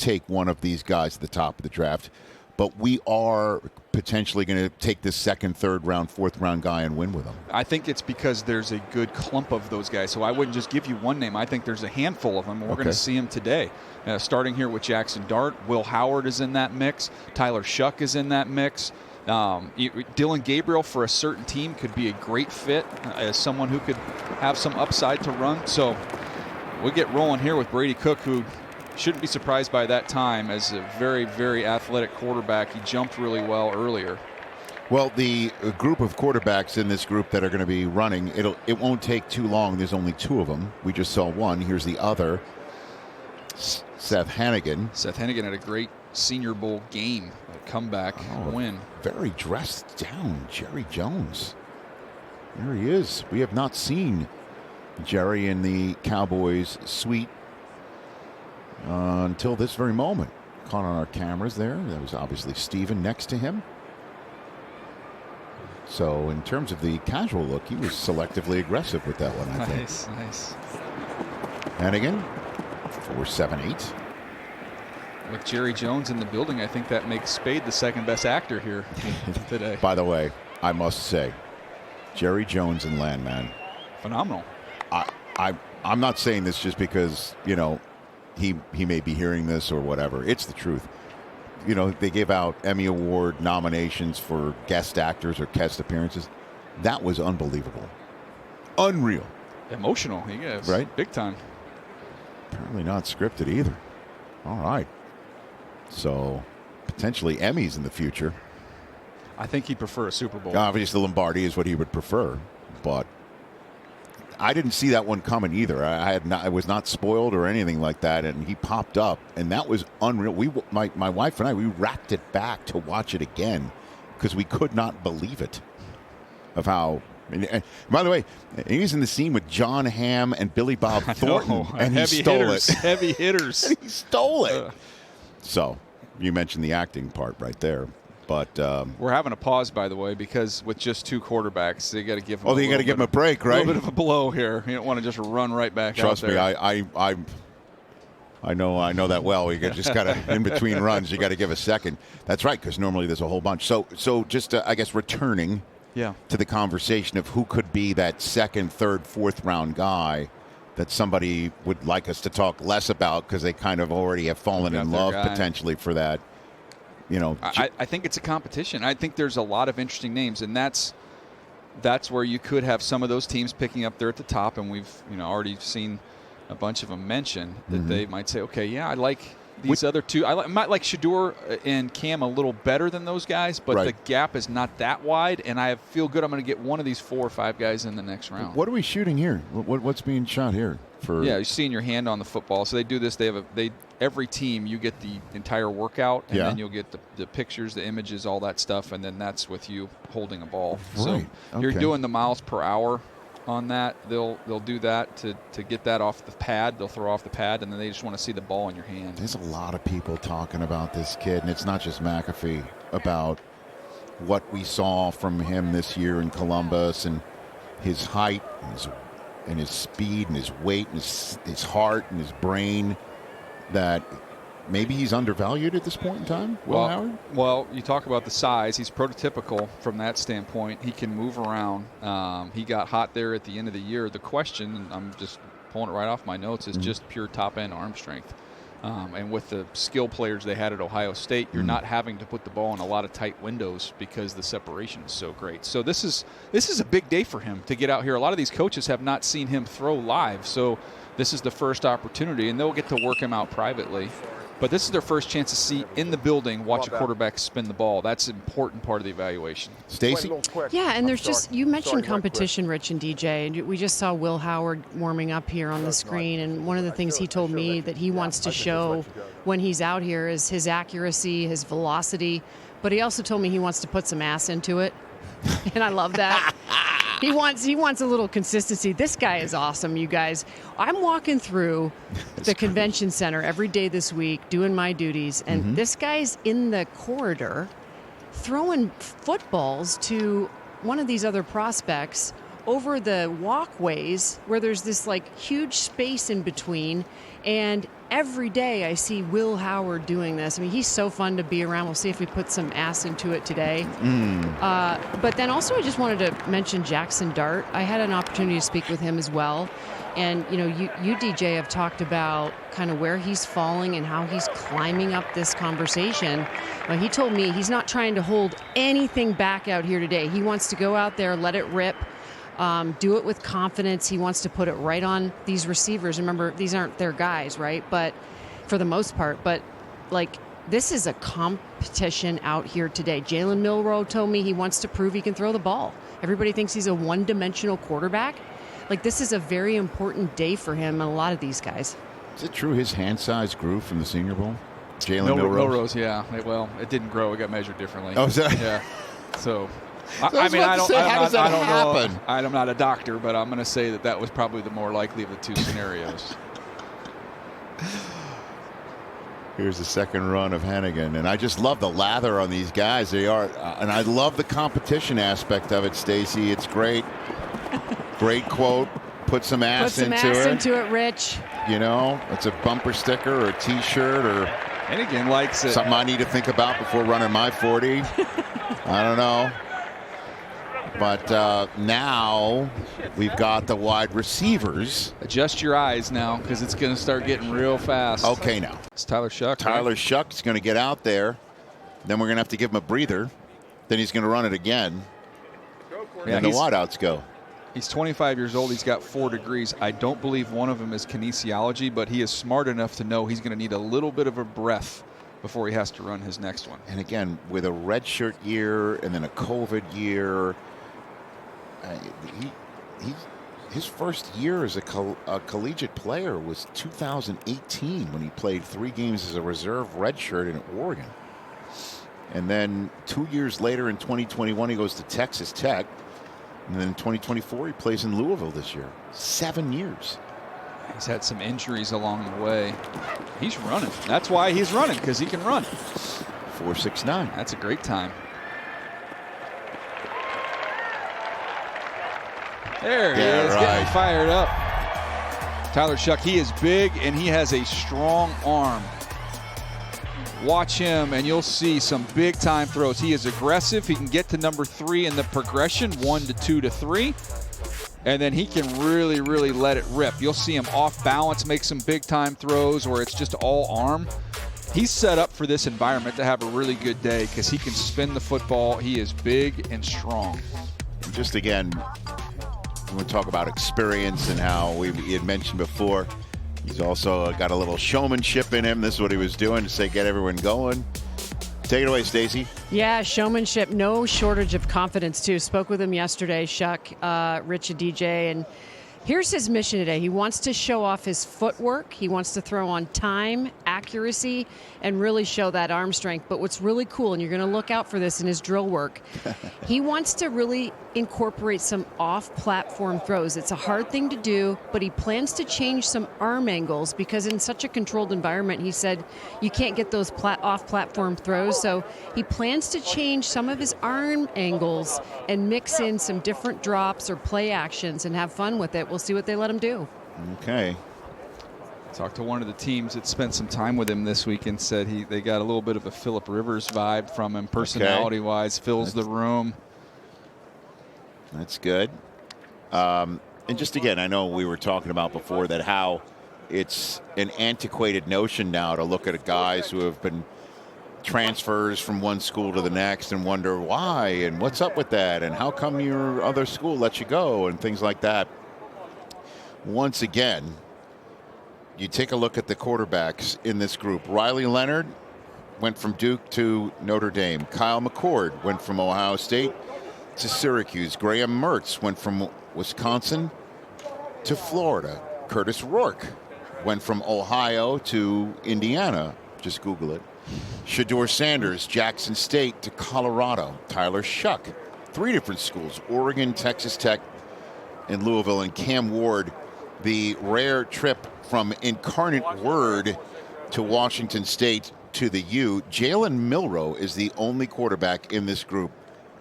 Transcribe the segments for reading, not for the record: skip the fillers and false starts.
take one of these guys at the top of the draft, but we are potentially going to take this second, third round, fourth round guy and win with him. I think it's because there's a good clump of those guys. So I wouldn't just give you one name. I think there's a handful of them. We're going to see them today. Starting here with Jackson Dart. Will Howard is in that mix. Tyler Shuck is in that mix. Dylan Gabriel for a certain team could be a great fit as someone who could have some upside to run. So we get rolling here with Brady Cook, who shouldn't be surprised by that time as a very, very athletic quarterback. He jumped really well earlier. Well, the group of quarterbacks in this group that are going to be running, it won't take too long. There's only two of them. We just saw one. Here's the other. Seth Hannigan. Seth Hannigan had a great Senior Bowl game, a comeback win. Very dressed down, Jerry Jones. There he is. We have not seen Jerry in the Cowboys suite until this very moment. Caught on our cameras there. That was obviously Steven next to him. So in terms of the casual look, he was selectively aggressive with that one, I think. Nice. Hannigan, 4.78. With Jerry Jones in the building, I think that makes Spade the second best actor here today. By the way, I must say, Jerry Jones and Landman. Phenomenal. I'm not saying this just because, you know, he may be hearing this or whatever. It's the truth. You know, they gave out Emmy Award nominations for guest actors or guest appearances. That was unbelievable. Unreal. Emotional, he is. Right? Big time. Apparently not scripted either. All right. So, potentially Emmys in the future. I think he'd prefer a Super Bowl. Obviously, Lombardi is what he would prefer, but I didn't see that one coming either. I was not spoiled or anything like that, and he popped up, and that was unreal. My wife and I, we racked it back to watch it again because we could not believe it of how. And by the way, he's in the scene with John Hamm and Billy Bob Thornton, and he stole it. Heavy hitters. He stole it. So you mentioned the acting part right there. But we're having a pause, by the way, because with just two quarterbacks, they got to give them. Oh, you got to give them a break, right? A little bit of a blow here. You don't want to just run right back. Trust out there. me, I know that well. You just got to in between runs. You got to give a second. That's right, because normally there's a whole bunch. So just I guess returning to the conversation of who could be that second, third, fourth round guy that somebody would like us to talk less about because they kind of already have fallen in love potentially for that. You know, I think it's a competition. I think there's a lot of interesting names, and that's where you could have some of those teams picking up there at the top, and we've already seen a bunch of them mention that they might say, okay, yeah, I like these other two. I might like Shedeur and Cam a little better than those guys, but the gap is not that wide, and I feel good I'm going to get one of these 4 or 5 guys in the next round. What are we shooting here? What's being shot here? You're seeing your hand on the football. So they do this. Every team, you get the entire workout, and then you'll get the pictures, the images, all that stuff, and then that's with you holding a ball. Right. So you're doing the miles per hour on that. They'll do that to get that off the pad. They'll throw off the pad, and then they just want to see the ball in your hand. There's a lot of people talking about this kid, and it's not just McAfee, about what we saw from him this year in Columbus and his height and his speed and his weight and his heart and his brain. That maybe he's undervalued at this point in time, Will Howard? Well, you talk about the size. He's prototypical from that standpoint. He can move around. He got hot there at the end of the year. The question, and I'm just pulling it right off my notes, is just pure top-end arm strength. And with the skill players they had at Ohio State, you're not having to put the ball in a lot of tight windows because the separation is so great. So this is a big day for him to get out here. A lot of these coaches have not seen him throw live, so this is the first opportunity, and they'll get to work him out privately. But this is their first chance to see in the building, watch a quarterback spin the ball. That's an important part of the evaluation. Stacey? Yeah, and there's you mentioned competition, Rich and DJ. We just saw Will Howard warming up here on the screen, and one of the things he told me that he wants to show when he's out here is his accuracy, his velocity, but he also told me he wants to put some ass into it, and I love that. He wants a little consistency. This guy is awesome, you guys. I'm walking through the convention center every day this week doing my duties, and this guy's in the corridor throwing footballs to one of these other prospects over the walkways where there's this like huge space in between, and every day I see Will Howard doing this. I mean, he's so fun to be around. We'll see if we put some ass into it today. But then also I just wanted to mention Jackson Dart. I had an opportunity to speak with him as well. And, you DJ, have talked about kind of where he's falling and how he's climbing up this conversation. He told me he's not trying to hold anything back out here today. He wants to go out there, let it rip, do it with confidence. He wants to put it right on these receivers. Remember, these aren't their guys, right? But for the most part, this is a competition out here today. Jalen Milroe told me he wants to prove he can throw the ball. Everybody thinks he's a one-dimensional quarterback. This is a very important day for him and a lot of these guys. Is it true his hand size grew from the Senior Bowl? Jalen Milrose, yeah. It didn't grow. It got measured differently. Oh, is that? Yeah. So, how does that happen? I'm not a doctor, but I'm going to say that was probably the more likely of the two scenarios. Here's the second run of Hennigan, and I just love the lather on these guys. They are, and I love the competition aspect of it, Stacy. It's great. Great quote. Put some ass into it, Rich. It's a bumper sticker or a T-shirt or Hennigan likes it. Something I need to think about before running my 40. I don't know. But now we've got the wide receivers. Adjust your eyes now because it's going to start getting real fast. Okay, now. It's Tyler Shuck. Tyler Shuck's going to get out there. Then we're going to have to give him a breather. Then he's going to run it again. And the wideouts go. He's 25 years old. He's got 4 degrees. I don't believe one of them is kinesiology, but he is smart enough to know he's going to need a little bit of a breath before he has to run his next one. And again, with a redshirt year and then a COVID year, his first year as a collegiate player was 2018 when he played 3 games as a reserve redshirt in Oregon. And then 2 years later in 2021, he goes to Texas Tech. And then in 2024, he plays in Louisville this year. 7 years. He's had some injuries along the way. He's running. That's why he's running, because he can run. 4.69. That's a great time. There he is, getting fired up. Tyler Shuck, he is big, and he has a strong arm. Watch him, and you'll see some big-time throws. He is aggressive. He can get to number 3 in the progression, 1 to 2 to 3. And then he can really, really let it rip. You'll see him off balance, make some big-time throws where it's just all arm. He's set up for this environment to have a really good day because he can spin the football. He is big and strong. And just again, we talk about experience and how he had mentioned before, he's also got a little showmanship in him. This is what he was doing to say, get everyone going. Take it away, Stacy. Yeah, showmanship, no shortage of confidence, too. Spoke with him yesterday, Shuck, Rich, and DJ, and here's his mission today. He wants to show off his footwork. He wants to throw on time, accuracy, and really show that arm strength. But what's really cool, and you're going to look out for this in his drill work, he wants to really incorporate some off-platform throws. It's a hard thing to do, but he plans to change some arm angles because in such a controlled environment, he said, you can't get those off-platform throws. So he plans to change some of his arm angles and mix in some different drops or play actions and have fun with it. We'll see what they let him do. Okay. Talked to one of the teams that spent some time with him this week and said they got a little bit of a Phillip Rivers vibe from him, personality-wise, fills the room. That's good. And just again, I know we were talking about before that how it's an antiquated notion now to look at guys who have been transfers from one school to the next and wonder why and what's up with that and how come your other school let you go and things like that. Once again, you take a look at the quarterbacks in this group. Riley Leonard went from Duke to Notre Dame. Kyle McCord went from Ohio State to Syracuse. Graham Mertz went from Wisconsin to Florida. Curtis Rourke went from Ohio to Indiana. Just Google it. Shedeur Sanders, Jackson State to Colorado. Tyler Shuck, 3 different schools, Oregon, Texas Tech, and Louisville. And Cam Ward, the rare trip from Incarnate Word to Washington State to the U. Jalen Milroe is the only quarterback in this group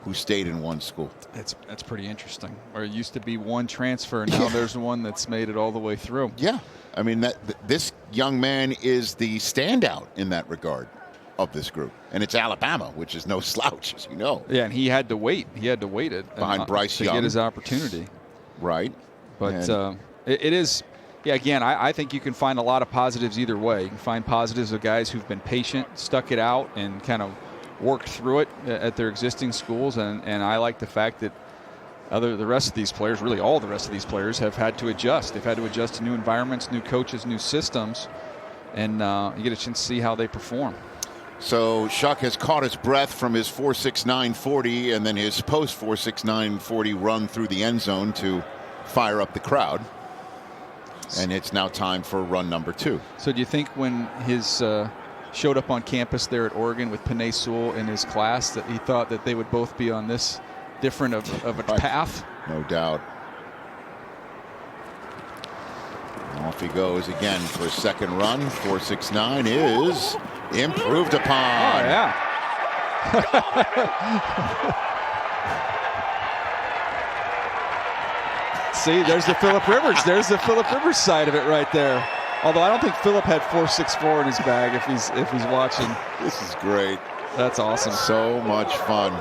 who stayed in one school. That's pretty interesting. Where it used to be one transfer, now there's one that's made it all the way through. Yeah. I mean, this young man is the standout in that regard of this group. And it's Alabama, which is no slouch, as you know. Yeah, and he had to wait. He had to wait behind Bryce to Young get his opportunity. Right. But it is, yeah, again, I think you can find a lot of positives either way. You can find positives of guys who've been patient, stuck it out, and kind of worked through it at their existing schools. And I like the fact that the rest of these players, really all the rest of these players, have had to adjust. They've had to adjust to new environments, new coaches, new systems, and you get a chance to see how they perform. So Shough has caught his breath from his 4.69 40 and then his post 4.69 40 run through the end zone to fire up the crowd. And it's now time for run number 2. So do you think when his showed up on campus there at Oregon with Penei Sewell in his class that he thought that they would both be on this different of a path? No doubt. Off he goes again for his second run. 4.69 is improved upon. Oh, yeah. See, there's the Phillip Rivers. There's the Phillip Rivers side of it right there. Although I don't think Phillip had 4.64 in his bag if he's watching. This is great. That's awesome. So much fun.